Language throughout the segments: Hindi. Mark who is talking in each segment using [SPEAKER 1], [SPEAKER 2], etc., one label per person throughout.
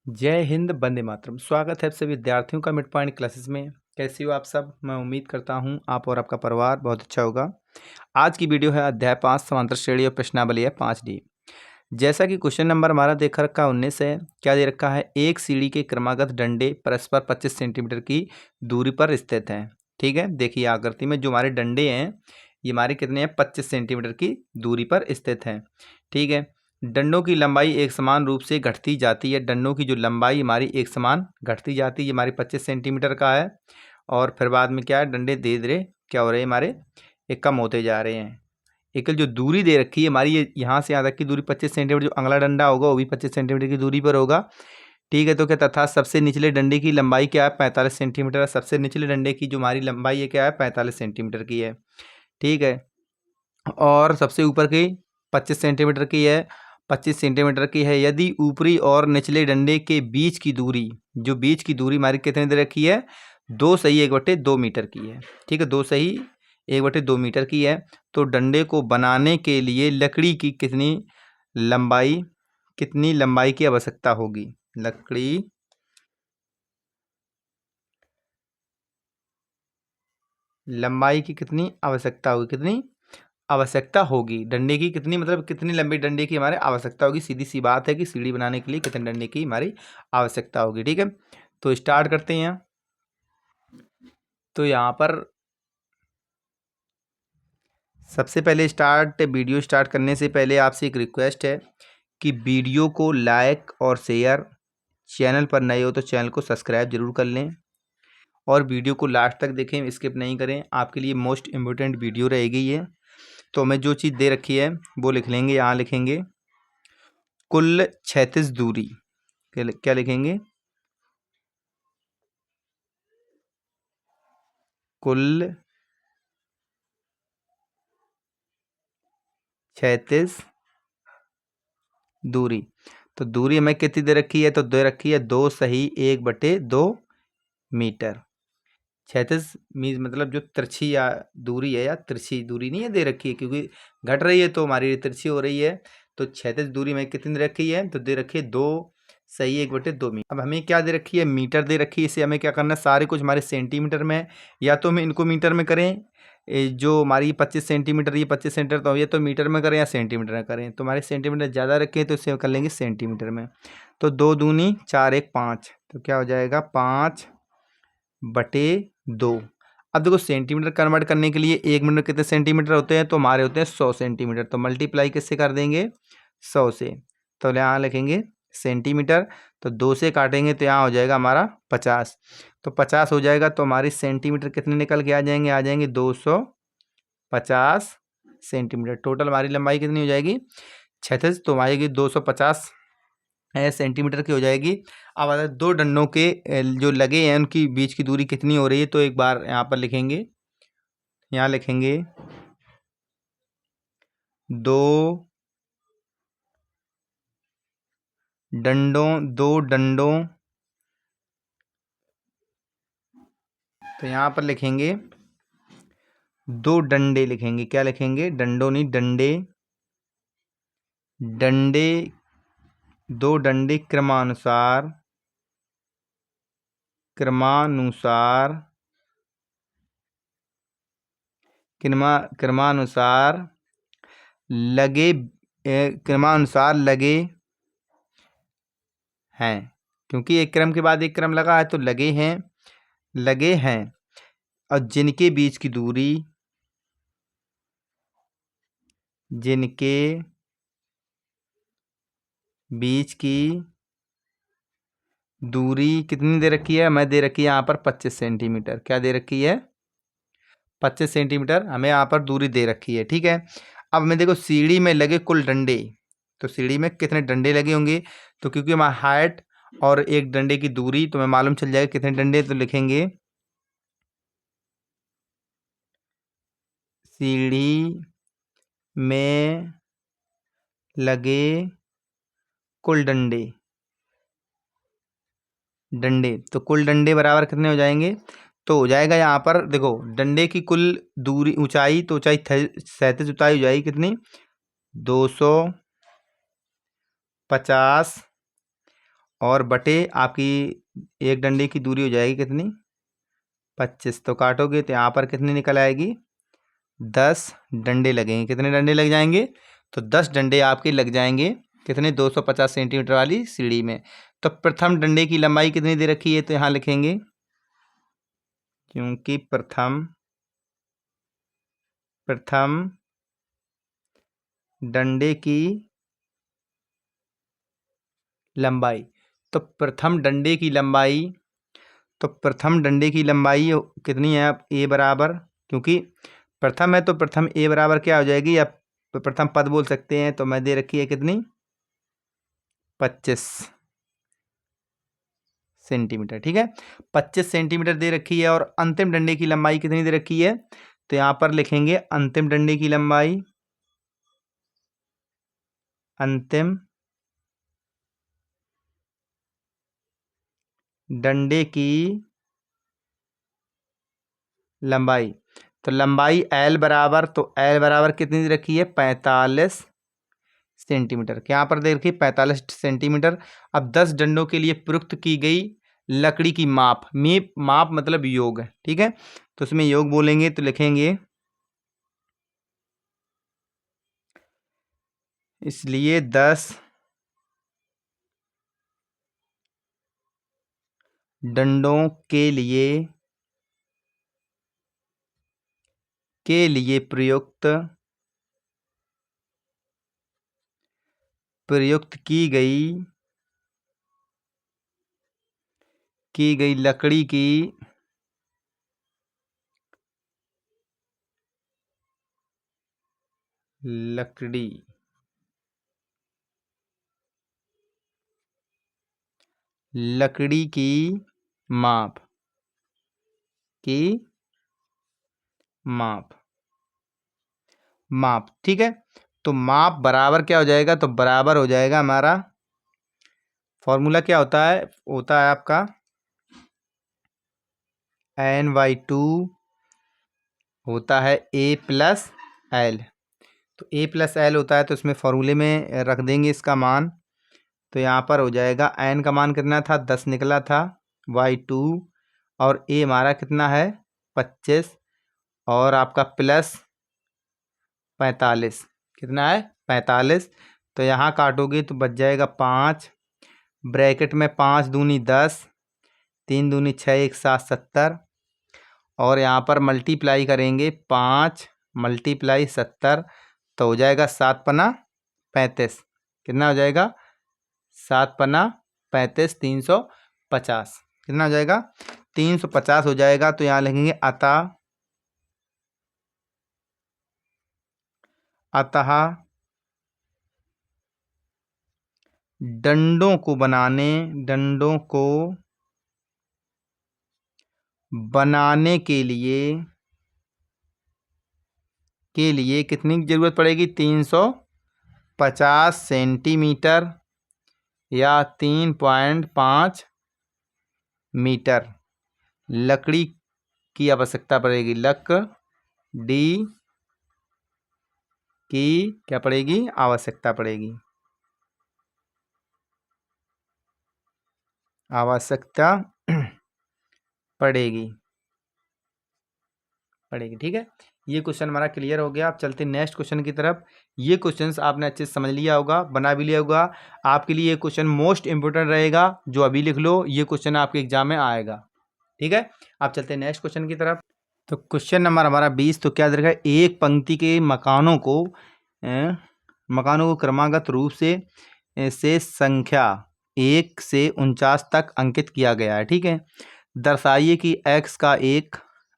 [SPEAKER 1] जय हिंद, वंदे मातरम। स्वागत है आप सभी विद्यार्थियों का मिड पॉइंट क्लासेस में। कैसे हो आप सब? मैं उम्मीद करता हूं आप और आपका परिवार बहुत अच्छा होगा। आज की वीडियो है अध्याय 5 समांतर श्रेणी और प्रश्नावली है 5D। जैसा कि क्वेश्चन नंबर हमारा देख रखा 19 है। क्या दे रखा है? एक सीढ़ी के क्रमागत डंडे परस्पर 25 सेंटीमीटर की दूरी पर स्थित हैं। ठीक है, देखिए आकृति में जो हमारे डंडे हैं ये हमारे कितने हैं? 25 सेंटीमीटर की दूरी पर स्थित हैं। ठीक है, डंडों की लंबाई एक समान रूप से घटती जाती है। डंडों की जो लंबाई हमारी एक समान घटती जाती है, ये हमारी 25 सेंटीमीटर का है। और फिर बाद में क्या है, डंडे धीरे धीरे क्या हो रहे हैं हमारे, ये कम होते जा रहे हैं। एक जो दूरी दे रखी है हमारी, ये यहाँ से यहाँ तक की दूरी 25 सेंटीमीटर, जो अगला डंडा होगा वो भी 25 सेंटीमीटर की दूरी पर होगा। ठीक है, तो क्या तथा सबसे निचले डंडे की लंबाई क्या है? 45 सेंटीमीटर। सबसे निचले डंडे की जो हमारी लंबाई है क्या है? 45 सेंटीमीटर की है। ठीक है, और सबसे ऊपर की 25 सेंटीमीटर की है। 25 सेंटीमीटर की है। यदि ऊपरी और निचले डंडे के बीच की दूरी, जो बीच की दूरी हमारी कितनी दे रखी है? 2 मीटर की है। ठीक है, 2 मीटर की है। तो डंडे को बनाने के लिए लकड़ी की कितनी लंबाई की आवश्यकता होगी? लंबाई की कितनी आवश्यकता होगी? कितनी आवश्यकता होगी डंडे की? कितनी मतलब कितनी लंबी डंडे की हमारे आवश्यकता होगी? सीधी सी बात है कि सीढ़ी बनाने के लिए कितने डंडे की हमारी आवश्यकता होगी। ठीक है, तो स्टार्ट करते हैं। तो यहाँ पर सबसे पहले वीडियो स्टार्ट करने से पहले आपसे एक रिक्वेस्ट है कि वीडियो को लाइक और शेयर, चैनल पर नए हो तो चैनल को सब्सक्राइब जरूर कर लें और वीडियो को लास्ट तक देखें, स्किप नहीं करें। आपके लिए मोस्ट इम्पोर्टेंट वीडियो रहेगी ये। तो हमें जो चीज़ दे रखी है वो लिख लेंगे। यहाँ लिखेंगे कुल क्षैतिज दूरी। क्या लिखेंगे? कुल क्षैतिज दूरी। तो दूरी हमें कितनी दे रखी है? तो दे रखी है 2 = 1/2 मीटर। क्षैतिज मीन्स मतलब जो तिरछी या दूरी है, या तिरछी दूरी नहीं है दे रखी है, क्योंकि घट रही है तो हमारी तिरछी हो रही है। तो क्षैतिज दूरी में कितनी दे रखी है? तो दे रखी है 2 = 1/2 मीटर। अब हमें क्या दे रखी है? मीटर दे रखी है। इसे हमें क्या करना है? सारे कुछ हमारे सेंटीमीटर में है, या तो हम इनको मीटर में करें। जो हमारी 25 सेंटीमीटर, ये 25 सेंटीमीटर, तो ये तो मीटर में करें या सेंटीमीटर में करें। तो हमारे सेंटीमीटर ज़्यादा रखें तो इसे कर लेंगे सेंटीमीटर में। तो 2 दूनी 4, 1 5। तो क्या हो जाएगा? 5/2। अब देखो सेंटीमीटर कन्वर्ट करने के लिए 1 मिनट में कितने सेंटीमीटर होते हैं? तो हमारे होते हैं 100 सेंटीमीटर। तो मल्टीप्लाई किससे कर देंगे? 100 से। तो यहाँ लिखेंगे सेंटीमीटर। तो 2 से काटेंगे तो यहाँ हो जाएगा हमारा 50। तो 50 हो जाएगा। तो हमारी सेंटीमीटर कितने निकल के आ जाएंगे? 250 सेंटीमीटर। टोटल हमारी लंबाई कितनी हो जाएगी? क्षैतिज तो आएगी 250 सेंटीमीटर की हो जाएगी। अब अगर दो डंडों के जो लगे हैं उनकी बीच की दूरी कितनी हो रही है? तो एक बार यहाँ पर लिखेंगे, यहाँ लिखेंगे 2 डंडों तो यहाँ पर लिखेंगे 2 डंडे लिखेंगे। क्या लिखेंगे? डंडों नहीं, डंडे। डंडे 2 डंडे क्रमानुसार लगे क्रमानुसार लगे हैं। क्योंकि एक क्रम के बाद एक क्रम लगा है तो लगे हैं। और जिनके बीच की दूरी कितनी दे रखी है? हमें दे रखी है यहाँ पर 25 सेंटीमीटर। क्या दे रखी है? 25 सेंटीमीटर हमें यहाँ पर दूरी दे रखी है। ठीक है, अब हमें देखो सीढ़ी में लगे कुल डंडे। तो सीढ़ी में कितने डंडे लगे होंगे? तो क्योंकि हमारा हाइट और एक डंडे की दूरी तो हमें मालूम चल जाएगा कितने डंडे। तो लिखेंगे सीढ़ी में लगे कुल डंडे। तो कुल डंडे बराबर कितने हो जाएंगे? तो हो जाएगा यहाँ पर देखो डंडे की कुल दूरी ऊंचाई, तो ऊंचाई क्षैतिज ऊंचाई हो जाएगी कितनी? 250। और बटे आपकी एक डंडे की दूरी हो जाएगी कितनी, 25। तो काटोगे तो यहाँ पर कितनी निकल आएगी, 10 डंडे लगेंगे। कितने डंडे लग जाएंगे, तो 10 डंडे आपके लग जाएंगे कितने, 250 सेंटीमीटर वाली सीढ़ी में। तो प्रथम डंडे की लंबाई कितनी दे रखी है, तो यहाँ लिखेंगे क्योंकि प्रथम डंडे की लंबाई, तो प्रथम डंडे की लंबाई, तो प्रथम डंडे की लंबाई कितनी है, आप ए बराबर, क्योंकि प्रथम है तो प्रथम ए बराबर क्या हो जाएगी, या प्रथम पद बोल सकते हैं। तो मैं दे रखी है कितनी, 25 सेंटीमीटर। ठीक है, 25 सेंटीमीटर दे रखी है। और अंतिम डंडे की लंबाई कितनी दे रखी है, तो यहाँ पर लिखेंगे अंतिम डंडे की लंबाई, अंतिम डंडे की लंबाई। तो लंबाई L बराबर, तो L बराबर कितनी दे रखी है, 45 सेंटीमीटर। क्या पर दे रखी, 45 सेंटीमीटर। अब 10 डंडों के लिए प्रयुक्त की गई लकड़ी की माप, माप मतलब योग है। ठीक है, तो उसमें योग बोलेंगे तो लिखेंगे, इसलिए 10 डंडों के लिए प्रयुक्त की गई लकड़ी की लकड़ी की माप माप। ठीक है, तो माप बराबर क्या हो जाएगा, तो बराबर हो जाएगा हमारा फॉर्मूला क्या होता है आपका N/2 होता है A+L। तो A+L होता है, तो इसमें फॉर्मूले में रख देंगे इसका मान। तो यहाँ पर हो जाएगा N का मान कितना था, 10 निकला था, Y2 और A हमारा कितना है, 25 और आपका प्लस 45, कितना है, 45। तो यहाँ काटोगे तो बच जाएगा 5, ब्रैकेट में 5 दूनी 10, 3 दूनी 6, 1 7 70 और यहाँ पर मल्टीप्लाई करेंगे 5 मल्टीप्लाई 70, तो हो जाएगा 7 पना 35। कितना हो जाएगा, 7 पना 35, 350। कितना हो जाएगा, 350 हो जाएगा। तो यहाँ लिखेंगे अतः डंडों को बनाने के लिए कितनी की जरूरत पड़ेगी, 350 सेंटीमीटर या 3.5 मीटर लकड़ी की आवश्यकता पड़ेगी। लकड़ी की क्या पड़ेगी, आवश्यकता पड़ेगी, आवश्यकता पड़ेगी। ठीक है, ये क्वेश्चन हमारा क्लियर हो गया। आप चलते नेक्स्ट क्वेश्चन की तरफ। ये क्वेश्चंस आपने अच्छे से समझ लिया होगा, बना भी लिया होगा। आपके लिए ये क्वेश्चन मोस्ट इंपोर्टेंट रहेगा, जो अभी लिख लो, ये क्वेश्चन आपके एग्जाम में आएगा। ठीक है, आप चलते हैं नेक्स्ट क्वेश्चन की तरफ। तो क्वेश्चन नंबर हमारा 20, तो क्या दे रखा है, एक पंक्ति के मकानों को क्रमागत रूप से संख्या 1 से 49 तक अंकित किया गया है। ठीक है, दर्शाइए कि x का एक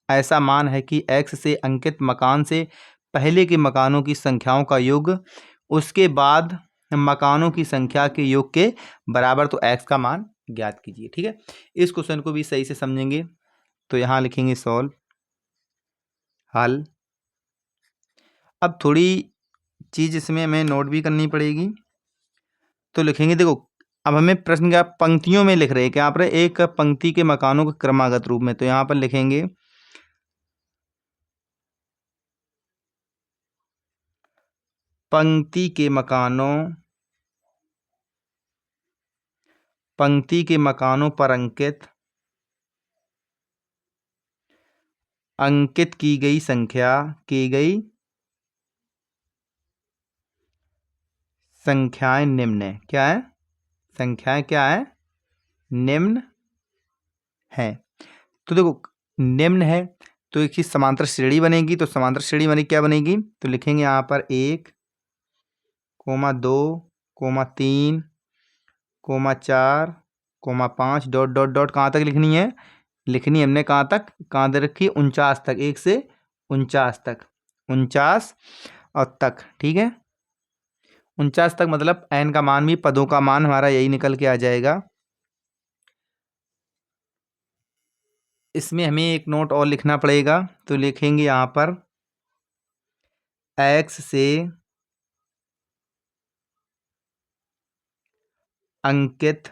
[SPEAKER 1] ऐसा मान है कि x से अंकित मकान से पहले के मकानों की संख्याओं का योग उसके बाद मकानों की संख्या के योग के बराबर, तो x का मान ज्ञात कीजिए। ठीक है, इस क्वेश्चन को भी सही से समझेंगे तो यहाँ लिखेंगे सॉल्व, हल। अब थोड़ी चीज़ इसमें हमें नोट भी करनी पड़ेगी। तो लिखेंगे, देखो अब हमें प्रश्न क्या पंक्तियों में लिख रहे हैं, क्या आप एक पंक्ति के मकानों के क्रमागत रूप में, तो यहाँ पर लिखेंगे पंक्ति के मकानों पंक्ति के मकानों पर अंकित की गई संख्याएं निम्न है। क्या है? संख्याएं क्या है? निम्न है। तो देखो निम्न है तो एक ही समांतर श्रेणी बनेगी। तो समांतर श्रेणी बनी क्या बनेगी? तो लिखेंगे यहाँ पर 1, 2, 3, 4, 5 डॉट डॉट डॉट कहाँ तक लिखनी है? लिखनी है हमने कहाँ तक? कहाँ तक रखी? 49 तक। 1 से 49 तक, 49 और तक। ठीक है, 49 तक मतलब n का मान भी, पदों का मान हमारा यही निकल के आ जाएगा। इसमें हमें एक नोट और लिखना पड़ेगा। तो लिखेंगे यहाँ पर x से अंकित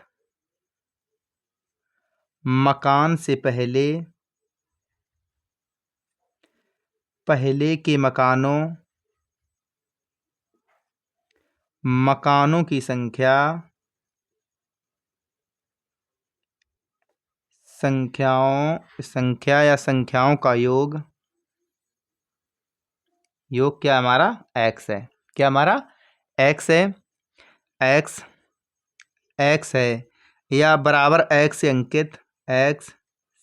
[SPEAKER 1] मकान से पहले के मकानों की संख्याओं का योग क्या हमारा? x है। क्या हमारा? x है। x है या बराबर x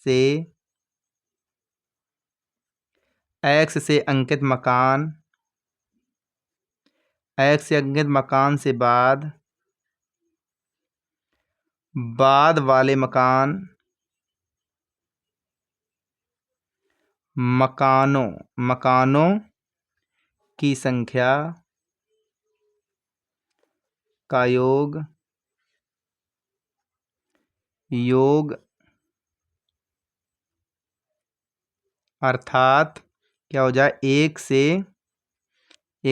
[SPEAKER 1] से अंकित मकान, x से अंकित मकान से बाद वाले मकानों की संख्या का योग अर्थात क्या हो जाए? 1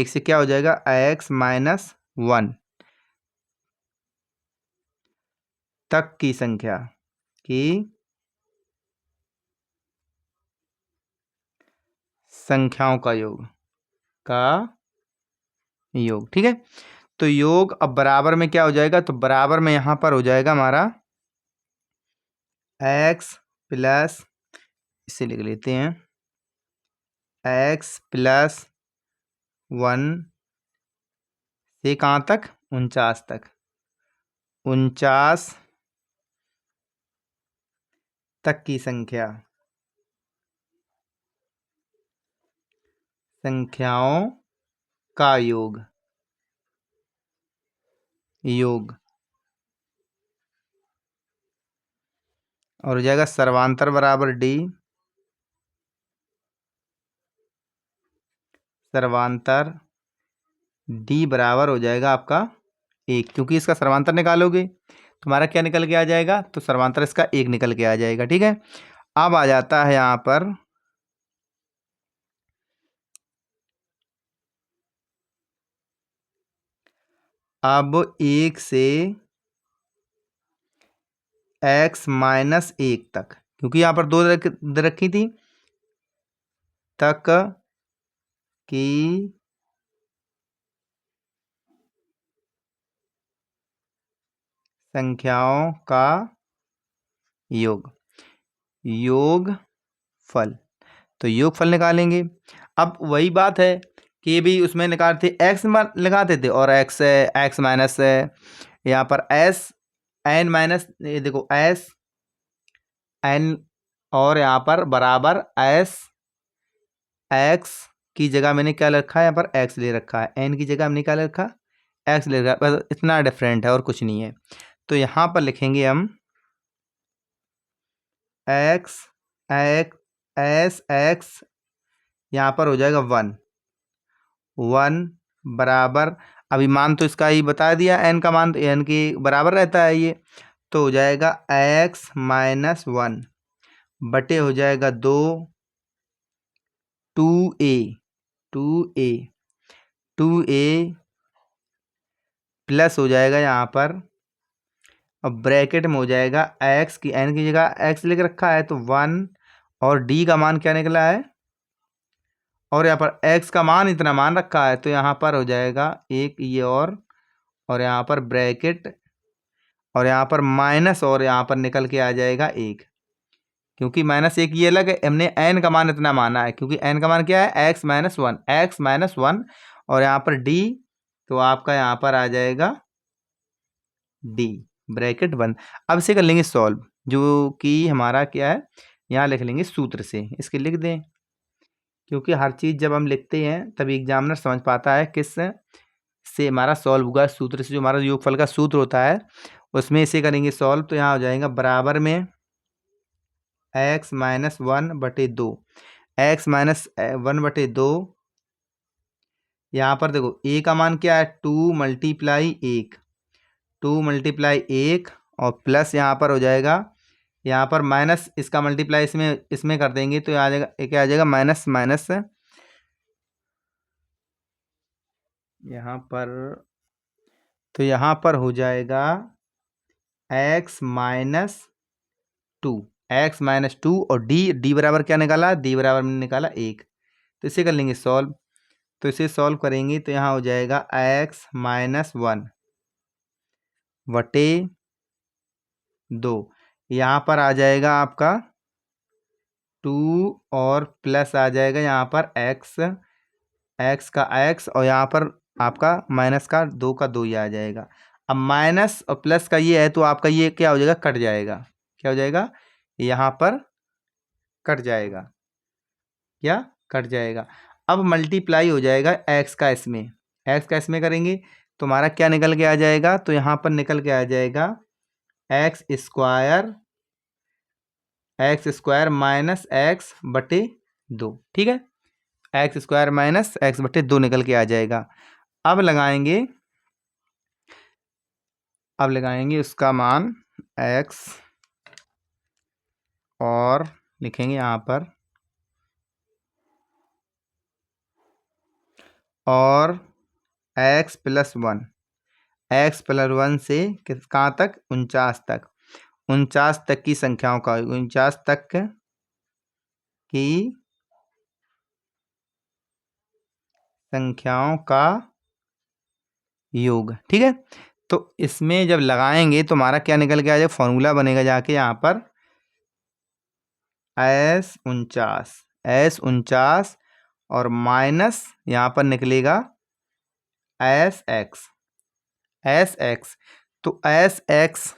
[SPEAKER 1] से क्या हो जाएगा? x माइनस 1 तक की संख्याओं का योग। ठीक है, तो योग अब बराबर में क्या हो जाएगा? तो बराबर में यहां पर हो जाएगा हमारा x प्लस, इसे लिख लेते हैं, x प्लस 1 से कहाँ तक? 49 तक, 49 तक की संख्याओं का योग और हो जाएगा सर्वांतर बराबर d, सर्वांतर d बराबर हो जाएगा आपका 1, क्योंकि इसका सर्वांतर निकालोगे तो हमारा क्या निकल के आ जाएगा? तो सर्वांतर इसका 1 निकल के आ जाएगा। ठीक है, अब आ जाता है यहाँ पर अब 1 से x माइनस 1 तक, क्योंकि यहाँ पर 2 रखी थी, तक की संख्याओं का योगफल। तो योगफल निकालेंगे। अब वही बात है कि भी उसमें निकालते x लगाते थे और x माइनस यहाँ पर s n माइनस, ये देखो s n और यहाँ पर बराबर s x की जगह मैंने क्या रखा है? यहाँ पर x ले रखा है, n की जगह हमने क्या ले रखा? x ले रखा है। बस इतना डिफरेंट है और कुछ नहीं है। तो यहाँ पर लिखेंगे हम x यहाँ पर हो जाएगा 1 बराबर, अभी मान तो इसका ही बता दिया, n का मान तो n के बराबर रहता है ये, तो हो जाएगा x माइनस 1 बटे हो जाएगा 2a प्लस हो जाएगा यहाँ पर, अब ब्रैकेट में हो जाएगा x की, n की जगह x लिख रखा है तो 1 और d का मान क्या निकला है? और यहाँ पर x का मान इतना मान रखा है तो यहाँ पर हो जाएगा 1 ये और यहाँ पर ब्रैकेट और यहाँ पर माइनस, और यहाँ पर निकल के आ जाएगा 1, क्योंकि -1 ये अलग है, हमने n का मान इतना माना है, क्योंकि n का मान क्या है x-1 और यहाँ पर d, तो आपका यहाँ पर आ जाएगा d ब्रैकेट बंद। अब इसे कर लेंगे सॉल्व, जो कि हमारा क्या है, यहाँ लिख लेंगे सूत्र से, इसके लिख दें, क्योंकि हर चीज़ जब हम लिखते हैं तभी एग्जामिनर समझ पाता है किस से हमारा सॉल्व होगा। सूत्र से, जो हमारा योगफल का सूत्र होता है उसमें इसे करेंगे सॉल्व, तो यहाँ हो जाएगा बराबर में x-1/2, x-1/2, यहाँ पर देखो a का मान क्या है 2 × 1 और प्लस यहाँ पर हो जाएगा, यहाँ पर माइनस, इसका मल्टीप्लाई इसमें कर देंगे तो आ जाएगा, क्या आ जाएगा माइनस माइनस, यहाँ पर, तो यहाँ पर हो जाएगा x-2 और d बराबर क्या निकाला, d बराबर में निकाला 1, तो इसे कर लेंगे सॉल्व। तो इसे सॉल्व करेंगे तो यहाँ हो जाएगा x-1/2, यहाँ पर आ जाएगा आपका 2 और प्लस आ जाएगा यहाँ पर x का x, और यहाँ पर आपका माइनस का 2 का 2 ही आ जाएगा। अब माइनस और प्लस का ये है तो आपका ये क्या हो जाएगा, कट जाएगा, क्या हो जाएगा, यहाँ पर कट जाएगा, क्या कट जाएगा। अब मल्टीप्लाई हो जाएगा x का इसमें करेंगे तो हमारा क्या निकल के आ जाएगा, तो यहाँ पर निकल के आ जाएगा x² -x/2, ठीक है, x² -x/2 निकल के आ जाएगा। अब लगाएंगे उसका मान x और लिखेंगे यहाँ पर, और x+1 से कहाँ तक, 49 तक की संख्याओं का, 49 तक की संख्याओं का योग, ठीक है। तो इसमें जब लगाएंगे तो हमारा क्या निकल के आ जाएगा, फॉर्मूला बनेगा जाके यहाँ पर S49 और माइनस यहाँ पर निकलेगा SX, तो SX,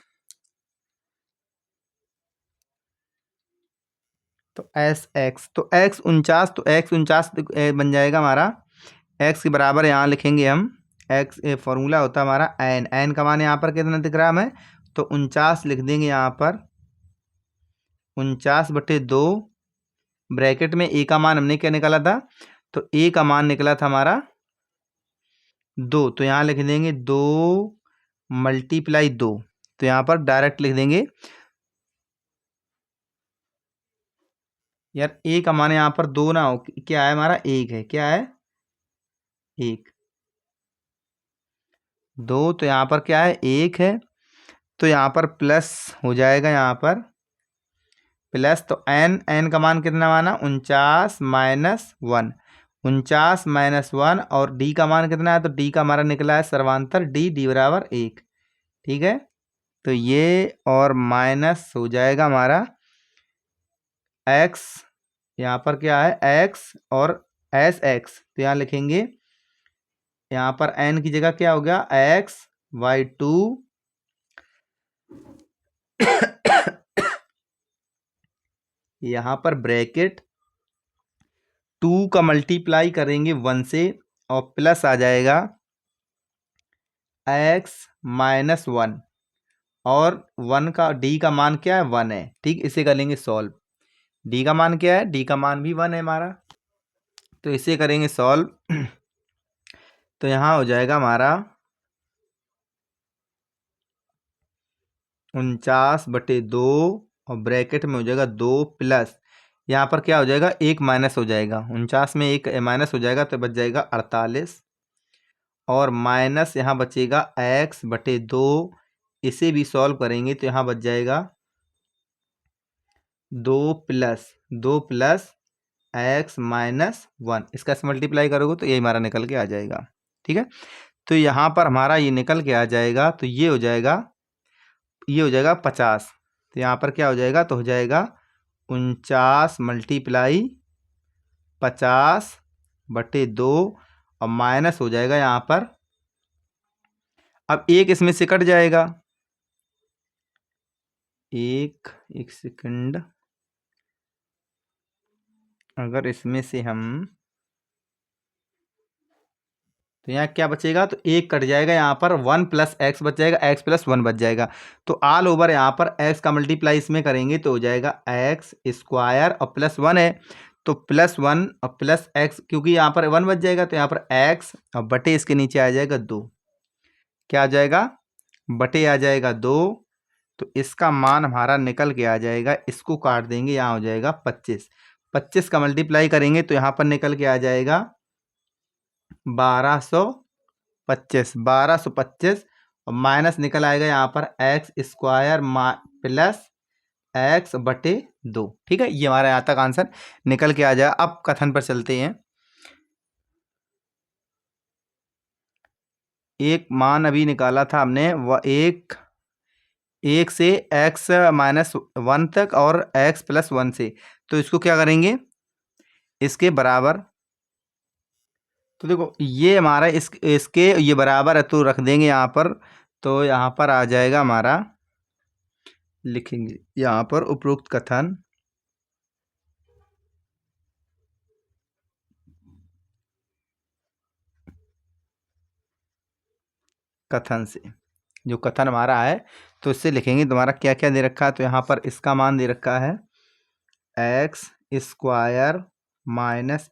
[SPEAKER 1] तो x49, तो x49 बन जाएगा हमारा, x के बराबर यहाँ लिखेंगे हम, x फॉर्मूला होता है हमारा n का मान यहाँ पर कितना दिख रहा है हमें, तो 49 लिख देंगे यहाँ पर, 49/2 ब्रैकेट में a का मान हमने क्या निकाला था, तो a का मान निकला था हमारा 2, तो यहाँ लिख देंगे 2 × 2, तो यहाँ पर डायरेक्ट लिख देंगे यार, a का मान यहाँ पर 2 ना हो, क्या है हमारा 1 है, क्या है 1, 2, तो यहाँ पर क्या है 1 है, तो यहाँ पर प्लस हो जाएगा, यहाँ पर प्लस, तो n का मान कितना माना 49 -1 और d का मान कितना है, तो d का हमारा निकला है सर्वांतर d बराबर 1, ठीक है। तो ये और माइनस हो जाएगा हमारा x, यहाँ पर क्या है x और SX, तो यहाँ लिखेंगे, यहाँ पर n की जगह क्या हो गया x/2 यहाँ पर ब्रैकेट 2 का मल्टीप्लाई करेंगे 1 से और प्लस आ जाएगा x-1 और 1 का d का मान क्या है 1 है, ठीक, इसे करेंगे सॉल्व। d का मान क्या है, d का मान भी 1 है हमारा, तो इसे करेंगे सॉल्व। तो यहाँ हो जाएगा हमारा 49/2 और ब्रैकेट में हो जाएगा 2 प्लस, यहाँ पर क्या हो जाएगा 1 माइनस हो जाएगा, 49 में 1 माइनस हो जाएगा तो बच जाएगा 48, और माइनस यहाँ बचेगा x/2, इसे भी सॉल्व करेंगे तो यहाँ बच जाएगा 2 प्लस x-1, इसका मल्टीप्लाई करोगे तो ये हमारा निकल के आ जाएगा, ठीक है। तो यहाँ पर हमारा ये निकल के आ जाएगा, तो ये हो जाएगा ये हो जाएगा 50। तो यहाँ पर क्या हो जाएगा, तो हो जाएगा 49 मल्टीप्लाई 50/2 और माइनस हो जाएगा यहाँ पर, अब एक इसमें से कट जाएगा, एक सेकंड, अगर इसमें से हम, तो यहाँ क्या बचेगा, तो एक कट जाएगा, यहाँ पर 1 + x बच जाएगा, x + 1 बच जाएगा। तो ऑल ओवर यहाँ पर x का मल्टीप्लाई इसमें करेंगे तो हो जाएगा x² और +1 है, तो +1 और +x, क्योंकि यहाँ पर 1 बच जाएगा तो यहाँ पर x और बटे इसके नीचे आ जाएगा 2, क्या आ जाएगा, बटे आ जाएगा 2। तो इसका मान हमारा निकल के आ जाएगा, इसको काट देंगे, यहाँ हो जाएगा 25। 25 का मल्टीप्लाई करेंगे तो यहाँ पर निकल के आ जाएगा 1225, 1225 और माइनस निकल आएगा यहाँ पर x² + x/2। ठीक है, ये हमारा यहाँ तक आंसर निकल के आ जाएगा। अब कथन पर चलते हैं। एक मान अभी निकाला था हमने, वह एक से x-1 तक और x + 1 से, तो इसको क्या करेंगे, इसके बराबर, तो देखो ये हमारा इसके ये बराबर है तो रख देंगे यहाँ पर, तो यहाँ पर आ जाएगा हमारा, लिखेंगे यहाँ पर उपरोक्त कथन से, जो कथन हमारा है तो इससे लिखेंगे। तुम्हारा क्या क्या दे रखा है, तो यहाँ पर इसका मान दे रखा है x² -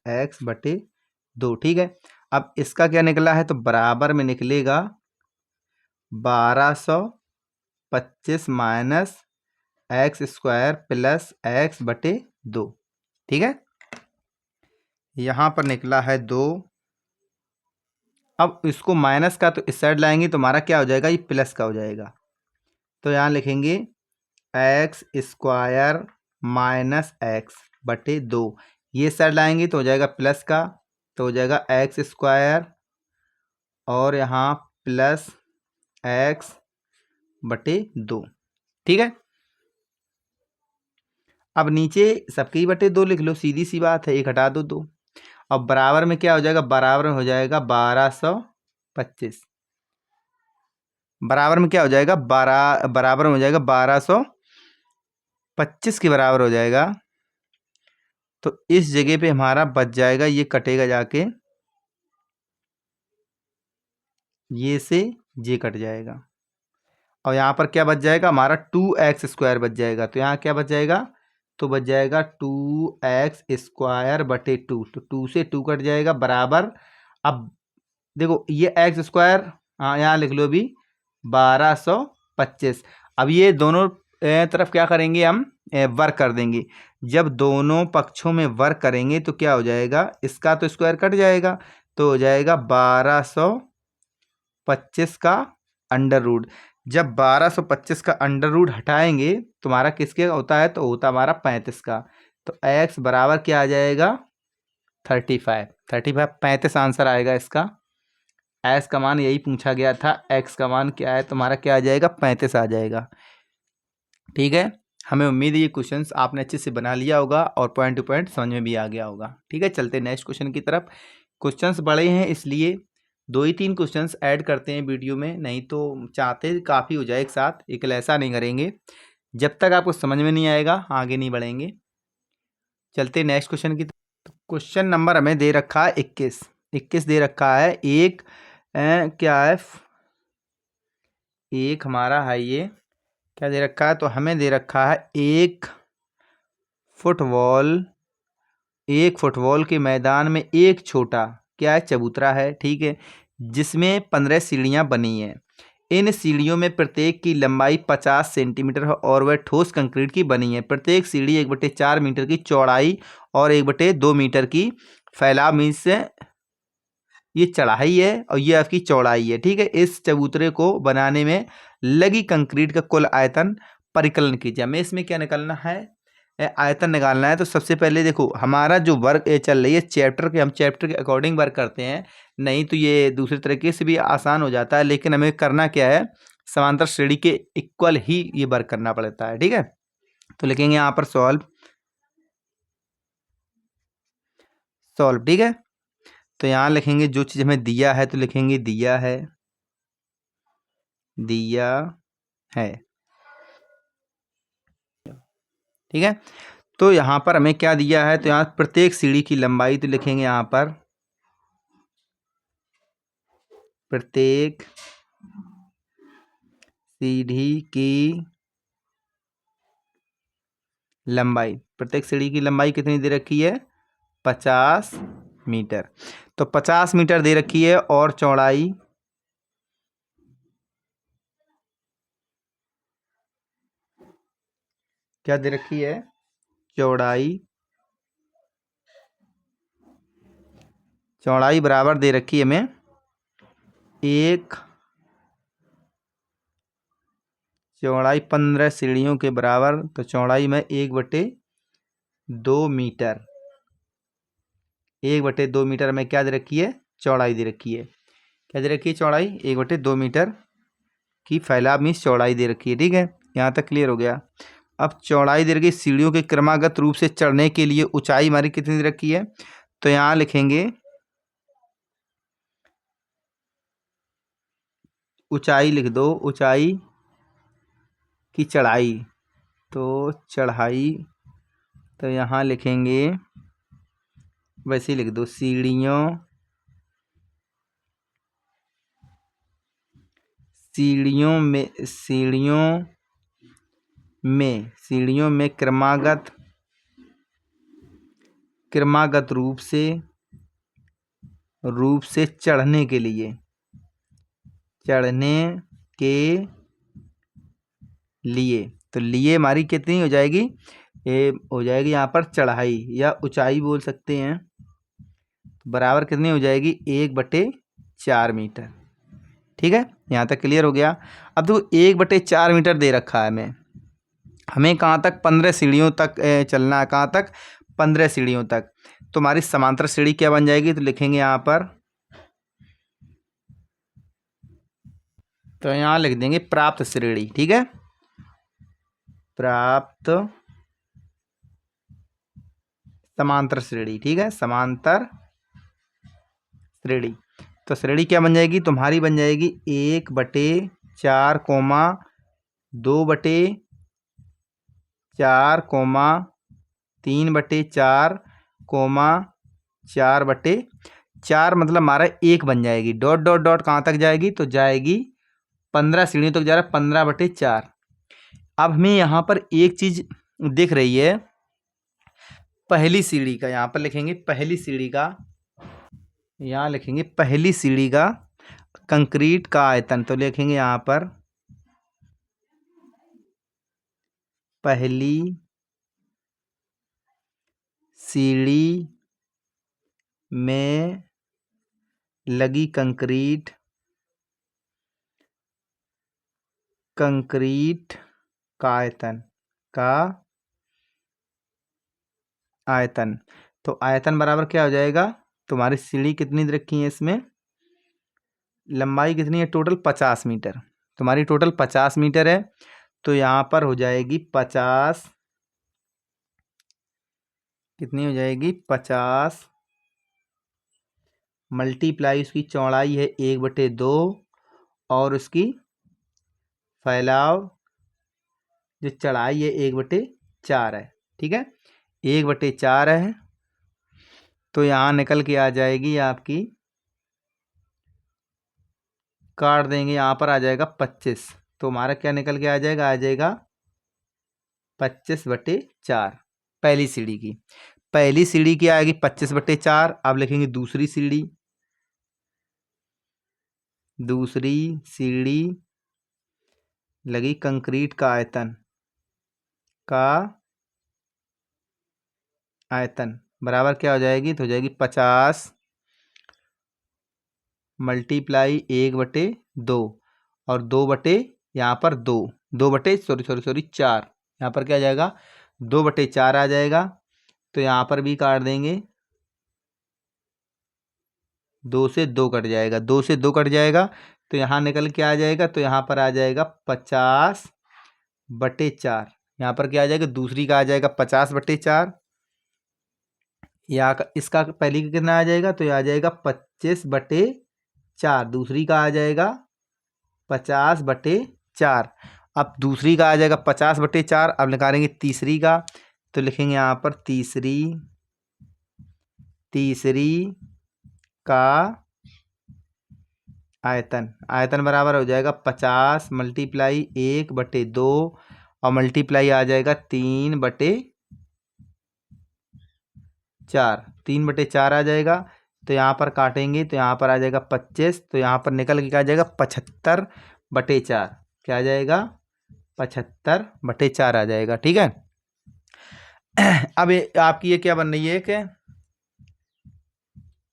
[SPEAKER 1] x/2। ठीक है, अब इसका क्या निकला है, तो बराबर में निकलेगा 1225 - x² + x/2। ठीक है, यहाँ पर निकला है 2। अब इसको माइनस का तो इस साइड लाएंगे तो हमारा क्या हो जाएगा, ये प्लस का हो जाएगा। तो यहाँ लिखेंगे x² - x/2, ये साइड लाएंगे तो हो जाएगा प्लस का, तो हो जाएगा x² और यहाँ + x/2। ठीक है, अब नीचे सबके ही बटे 2 लिख लो, सीधी सी बात है, एक हटा दो 2। अब बराबर में क्या हो जाएगा, बराबर में हो जाएगा 1225, बराबर में क्या हो जाएगा, बराबर में हो जाएगा 1225 के बराबर हो जाएगा। तो इस जगह पे हमारा बच जाएगा, ये कटेगा जाके, ये से ये कट जाएगा और यहाँ पर क्या बच जाएगा, हमारा 2x² बच जाएगा। तो यहाँ क्या बच जाएगा, तो बच जाएगा 2x²/2, तो 2 से 2 कट जाएगा, बराबर, अब देखो ये x², हाँ यहाँ लिख लो अभी 1225। अब ये दोनों तरफ क्या करेंगे, हम वर्क कर देंगे। जब दोनों पक्षों में वर्क करेंगे तो क्या हो जाएगा, इसका तो स्क्वायर कट जाएगा, तो हो जाएगा 1225 का अंडर रूट। जब 1225 का अंडर रूट हटाएंगे तुम्हारा किसके होता है, तो होता हमारा 35 का। तो x बराबर क्या आ जाएगा, 35, 35 आंसर आएगा इसका। x का मान यही पूछा गया था, x का मान क्या है, तुम्हारा क्या आ जाएगा, 35 आ जाएगा। ठीक है, हमें उम्मीद है ये क्वेश्चंस आपने अच्छे से बना लिया होगा और पॉइंट टू पॉइंट समझ में भी आ गया होगा। ठीक है, चलते नेक्स्ट क्वेश्चन की तरफ। क्वेश्चंस बड़े हैं इसलिए 2 ही 3 क्वेश्चंस ऐड करते हैं वीडियो में, नहीं तो चाहते काफ़ी हो जाए एक साथ, एक ऐसा नहीं करेंगे। जब तक आपको समझ में नहीं आएगा आगे नहीं बढ़ेंगे। चलते नेक्स्ट क्वेश्चन की तरफ। क्वेश्चन नंबर हमें दे रखा है 21 दे रखा है। क्या है, एक हमारा है, ये क्या दे रखा है, तो हमें दे रखा है एक फुटबॉल के मैदान में एक छोटा क्या है, चबूतरा है। ठीक है, जिसमें 15 सीढ़ियां बनी हैं। इन सीढ़ियों में प्रत्येक की लंबाई 50 सेंटीमीटर है और वह ठोस कंक्रीट की बनी है। प्रत्येक सीढ़ी 1/4 मीटर की चौड़ाई और 1/2 मीटर की फैलाव मीन्स से ये चढ़ाई है और ये आपकी चौड़ाई है। ठीक है, इस चबूतरे को बनाने में लगी कंक्रीट का कुल आयतन परिकलन कीजिए। हमें इसमें क्या निकालना है, आयतन निकालना है। तो सबसे पहले देखो हमारा जो वर्क चल रही है चैप्टर के, हम चैप्टर के अकॉर्डिंग वर्क करते हैं, नहीं तो ये दूसरे तरीके से भी आसान हो जाता है। लेकिन हमें करना क्या है, समांतर श्रेणी के इक्वल ही ये वर्क करना पड़ता है। ठीक है, तो लिखेंगे यहाँ पर सॉल्व। ठीक है, तो यहाँ लिखेंगे जो चीज़ हमें दिया है, तो लिखेंगे दिया है, दिया है। ठीक है, तो यहाँ पर हमें क्या दिया है, तो यहाँ प्रत्येक सीढ़ी की लंबाई, तो लिखेंगे यहाँ पर प्रत्येक सीढ़ी की लंबाई, प्रत्येक सीढ़ी की लंबाई कितनी दे रखी है, 50 मीटर। तो 50 मीटर दे रखी है और चौड़ाई क्या दे रखी है, चौड़ाई बराबर दे रखी है हमें चौड़ाई 15 सीढ़ियों के बराबर, तो चौड़ाई में 1/2 मीटर, 1/2 मीटर में क्या दे रखी है, चौड़ाई दे रखी है। क्या दे रखी है, चौड़ाई 1/2 मीटर की फैलाव मीन्स चौड़ाई दे रखी है। ठीक है, यहाँ तक क्लियर हो गया। अब चौड़ाई दे रखी, सीढ़ियों के क्रमागत रूप से चढ़ने के लिए ऊंचाई हमारी कितनी दे रखी है, तो यहाँ लिखेंगे ऊंचाई, लिख दो ऊंचाई की चढ़ाई, तो चढ़ाई, तो यहाँ लिखेंगे वैसे ही लिख दो सीढ़ियों में क्रमागत रूप से चढ़ने के लिए, तो लिए हमारी कितनी हो जाएगी, ये हो जाएगी यहाँ पर चढ़ाई या ऊंचाई बोल सकते हैं, बराबर कितनी हो जाएगी, 1/4 मीटर। ठीक है, यहाँ तक क्लियर हो गया। अब तो 1/4 मीटर दे रखा है हमें कहाँ तक, 15 सीढ़ियों तक चलना है, कहाँ तक, 15 सीढ़ियों तक। तो हमारी समांतर सीढ़ी क्या बन जाएगी, तो लिखेंगे यहाँ पर, तो यहाँ लिख देंगे प्राप्त श्रेणी। ठीक है, प्राप्त समांतर श्रेणी। ठीक है, समांतर श्रेणी, तो श्रेणी क्या बन जाएगी, तुम्हारी बन जाएगी 1/4, 2/4, 3/4, 4/4, मतलब हमारा 1 बन जाएगी, डॉट डॉट डॉट कहाँ तक जाएगी, तो जाएगी 15 सीढ़ियों तक जा रहा है, 15/4। अब हमें यहाँ पर एक चीज दिख रही है, पहली सीढ़ी का, यहाँ पर लिखेंगे पहली सीढ़ी का, यहाँ लिखेंगे पहली सीढ़ी का कंक्रीट का आयतन, तो लिखेंगे यहाँ पर पहली सीढ़ी में लगी कंक्रीट का आयतन, तो आयतन बराबर क्या हो जाएगा, तुम्हारी सीढ़ी कितनी रखी है, इसमें लंबाई कितनी है, टोटल 50 मीटर, तुम्हारी टोटल 50 मीटर है, तो यहाँ पर हो जाएगी 50, कितनी हो जाएगी, 50 मल्टीप्लाई उसकी चौड़ाई है 1/2 और उसकी फैलाव जो चढ़ाई है 1/4 है। ठीक है, 1/4 है, तो यहाँ निकल के आ जाएगी आपकी, काट देंगे, यहाँ पर आ जाएगा 25, तो हमारा क्या निकल के आ जाएगा, 25/4 पहली सीढ़ी की। पहली सीढ़ी की आएगी 25/4। अब लिखेंगे दूसरी सीढ़ी लगी कंक्रीट का आयतन बराबर क्या हो जाएगी, तो हो जाएगी 50 मल्टीप्लाई 1/2 और 2 यहाँ पर 4, यहाँ पर क्या आ जाएगा, 2/4 आ जाएगा, तो यहाँ पर भी काट देंगे, 2 से 2 कट जाएगा, 2 से 2 कट जाएगा, तो यहाँ निकल के आ जाएगा, तो यहाँ पर आ जाएगा 50/4। यहाँ पर क्या आ जाएगा, दूसरी का आ जाएगा 50/4, या इसका पहली का कितना आ जाएगा, तो ये आ जाएगा 25/4, दूसरी का आ जाएगा 50/4। अब दूसरी का आ जाएगा 50/4। अब निकालेंगे तीसरी का, तो लिखेंगे यहाँ पर तीसरी का आयतन बराबर हो जाएगा 50 × 1/2 और मल्टीप्लाई आ जाएगा 3/4। 3/4 आ जाएगा, तो यहाँ पर काटेंगे तो यहाँ पर आ जाएगा 25, तो यहाँ पर निकल के क्या आ जाएगा 75/4। क्या आ जाएगा 75/4 आ जाएगा। ठीक है। अब आपकी ये क्या बन रही है कि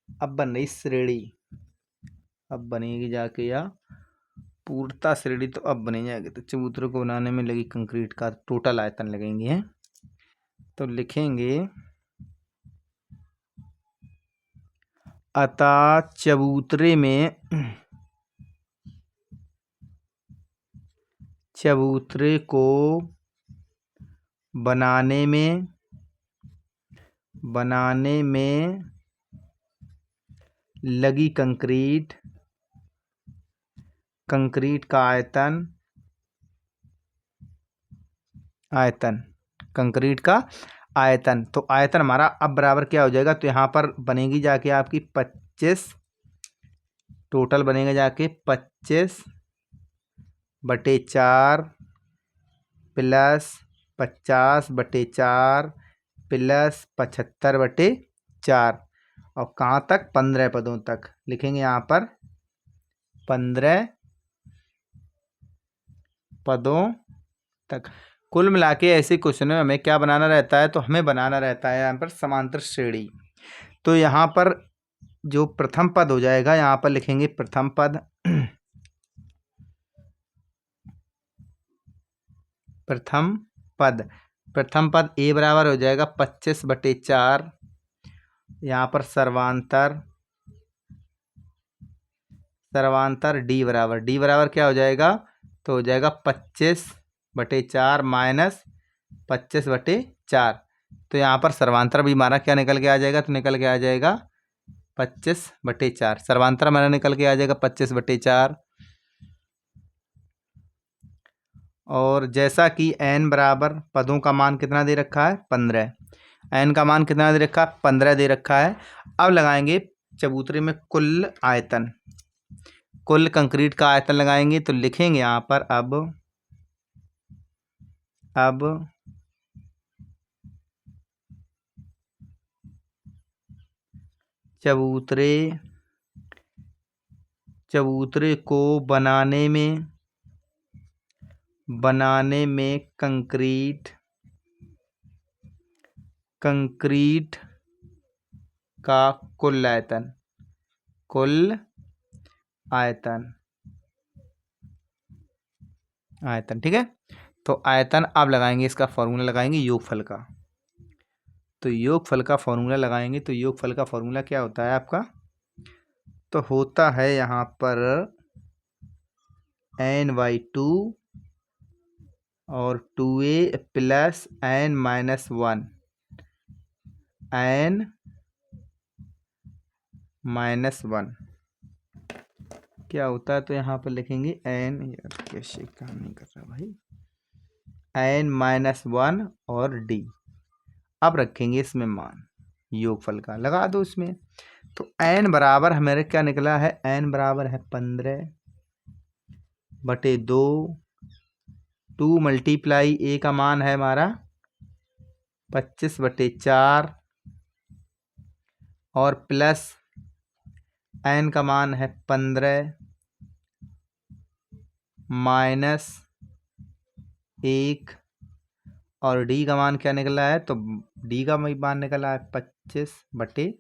[SPEAKER 1] अब बन रही श्रेणी, अब बनेगी जाके या पूर्णता श्रेणी, तो अब बने जाएगी। तो चबूतरे को बनाने में लगी कंक्रीट का टोटल आयतन लगेंगे हैं, तो लिखेंगे अतः चबूतरे को बनाने में लगी कंक्रीट का कंक्रीट का आयतन। तो आयतन हमारा अब बराबर क्या हो जाएगा, तो यहाँ पर बनेगी जाके आपकी 25, टोटल बनेगा जाके 25/4 प्लस 50/4 प्लस 75/4, और कहाँ तक 15 पदों तक लिखेंगे यहाँ पर 15 पदों तक। कुल मिला के ऐसे क्वेश्चन में हमें क्या बनाना रहता है, तो हमें बनाना रहता है यहाँ पर समांतर श्रेणी। तो यहाँ पर जो प्रथम पद हो जाएगा, यहाँ पर लिखेंगे प्रथम पद प्रथम पद ए बराबर हो जाएगा 25/4। यहाँ पर सर्वांतर डी बराबर क्या हो जाएगा, तो हो जाएगा 25/4 माइनस 25/4। तो यहाँ पर सर्वांतर भी हमारा क्या निकल के आ जाएगा, तो निकल के आ जाएगा 25/4। सर्वांतर हमारा निकल के आ जाएगा 25/4। और जैसा कि n बराबर पदों का मान कितना दे रखा है 15, n का मान कितना दे रखा है 15 दे रखा है। अब लगाएंगे चबूतरे में कुल कंक्रीट का आयतन लगाएंगे, तो लिखेंगे यहाँ पर अब चबूतरे को बनाने में कंक्रीट का कुल आयतन। ठीक है। तो आयतन अब लगाएंगे, इसका फॉर्मूला लगाएंगे योगफल का। तो योगफल का फॉर्मूला लगाएंगे, तो योगफल का फॉर्मूला क्या होता है आपका, तो होता है यहाँ पर n/2 और 2a प्लस n-1 क्या होता है, तो यहाँ पर लिखेंगे n, यार कैसे काम नहीं कर रहा भाई, n-1 और d। अब रखेंगे इसमें मान योगफल का, लगा दो इसमें। तो n बराबर हमारे क्या निकला है, n बराबर है 15/2, 2 मल्टीप्लाई a का मान है हमारा 25/4 और प्लस n का मान है 15 माइनस 1 और d का मान क्या निकला है, तो d का मान निकला है 25/4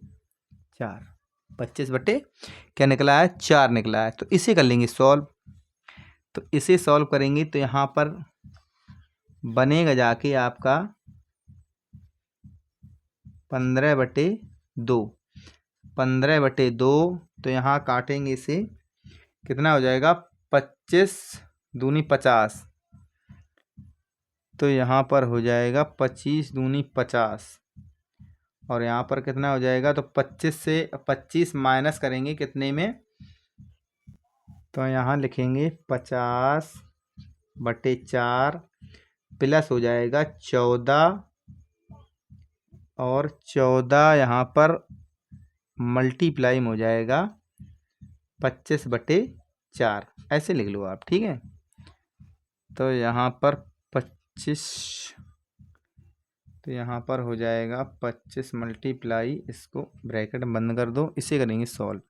[SPEAKER 1] क्या निकला है 4 निकला है। तो इसे कर लेंगे सॉल्व। तो इसे सॉल्व करेंगे तो यहाँ पर बनेगा जाके आपका 15/2 तो यहाँ काटेंगे इसे कितना हो जाएगा 25 दूनी 50, तो यहाँ पर हो जाएगा 25 दूनी 50, और यहाँ पर कितना हो जाएगा, तो 25 से 25 माइनस करेंगे कितने में, तो यहाँ लिखेंगे 50/4 प्लस हो जाएगा 14, और 14 यहाँ पर मल्टीप्लाई में हो जाएगा 25/4, ऐसे लिख लो आप, ठीक है। तो यहाँ पर 25, तो यहाँ पर हो जाएगा 25 मल्टीप्लाई, इसको ब्रैकेट बंद कर दो, इसे करेंगे सॉल्व।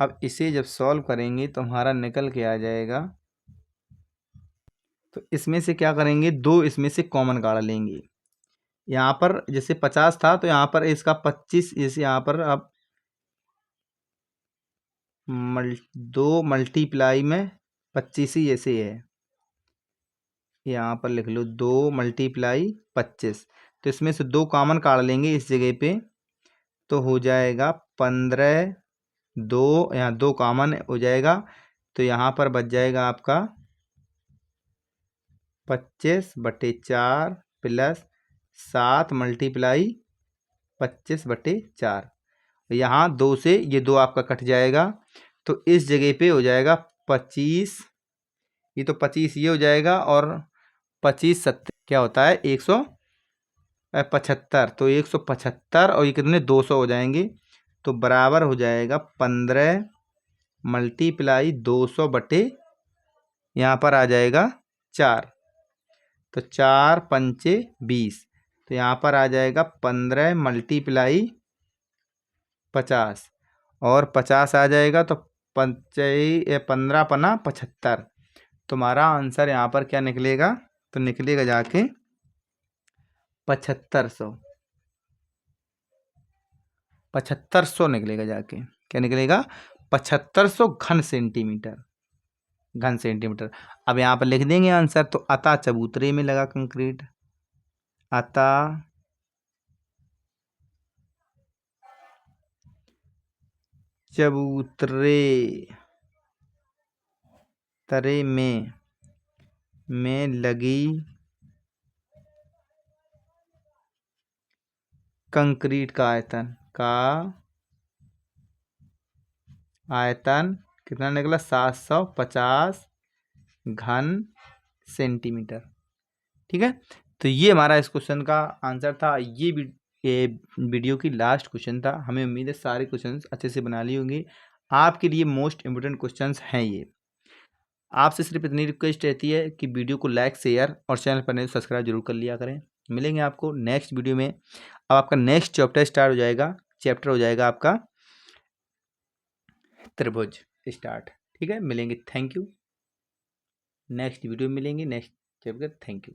[SPEAKER 1] अब इसे जब सॉल्व करेंगे तो हमारा निकल के आ जाएगा, तो इसमें से क्या करेंगे, 2 इसमें से कॉमन काढ़ लेंगे। यहाँ पर जैसे 50 था तो यहाँ पर इसका 25, जैसे यहाँ पर अब 2 मल्टीप्लाई में 25 ही जैसे है, यहाँ पर लिख लो 2 मल्टीप्लाई 25, तो इसमें से 2 कॉमन काढ़ लेंगे इस जगह पे, तो हो जाएगा 15, 2 यहाँ 2 कॉमन हो जाएगा, तो यहाँ पर बच जाएगा आपका 25/4 प्लस 7 मल्टीप्लाई 25/4, यहाँ 2 से ये 2 आपका कट जाएगा, तो इस जगह पे हो जाएगा 25, ये तो 25 ये हो जाएगा, और 25 7 क्या होता है 175, तो 175 और ये कितने 200 हो जाएंगे, तो बराबर हो जाएगा 15 मल्टीप्लाई 200 बटे यहाँ पर आ जाएगा 4, तो 4 पंचे 20, तो यहाँ पर आ जाएगा 15 मल्टीप्लाई 50, और 50 आ जाएगा, तो 15 पना 75, तुम्हारा आंसर यहाँ पर क्या निकलेगा, तो निकलेगा जाके 7500 निकलेगा जाके, क्या निकलेगा 7500 घन सेंटीमीटर। अब यहाँ पर लिख देंगे आंसर, तो अतः चबूतरे में लगा कंक्रीट, अतः चबूतरे तरे में लगी कंक्रीट का आयतन कितना निकला 750 घन सेंटीमीटर, ठीक है। तो ये हमारा इस क्वेश्चन का आंसर था। ये वीडियो की लास्ट क्वेश्चन था। हमें उम्मीद है सारे क्वेश्चंस अच्छे से बना लिए होंगे। आपके लिए मोस्ट इम्पोर्टेंट क्वेश्चंस हैं ये। आपसे सिर्फ इतनी रिक्वेस्ट रहती है कि वीडियो को लाइक शेयर और चैनल पर नहीं सब्सक्राइब जरूर कर लिया करें। मिलेंगे आपको नेक्स्ट वीडियो में। अब आपका नेक्स्ट चैप्टर स्टार्ट हो जाएगा, चैप्टर हो जाएगा आपका त्रिभुज स्टार्ट, ठीक है। मिलेंगे, थैंक यू। नेक्स्ट वीडियो में मिलेंगे, नेक्स्ट चैप्टर। Thank you.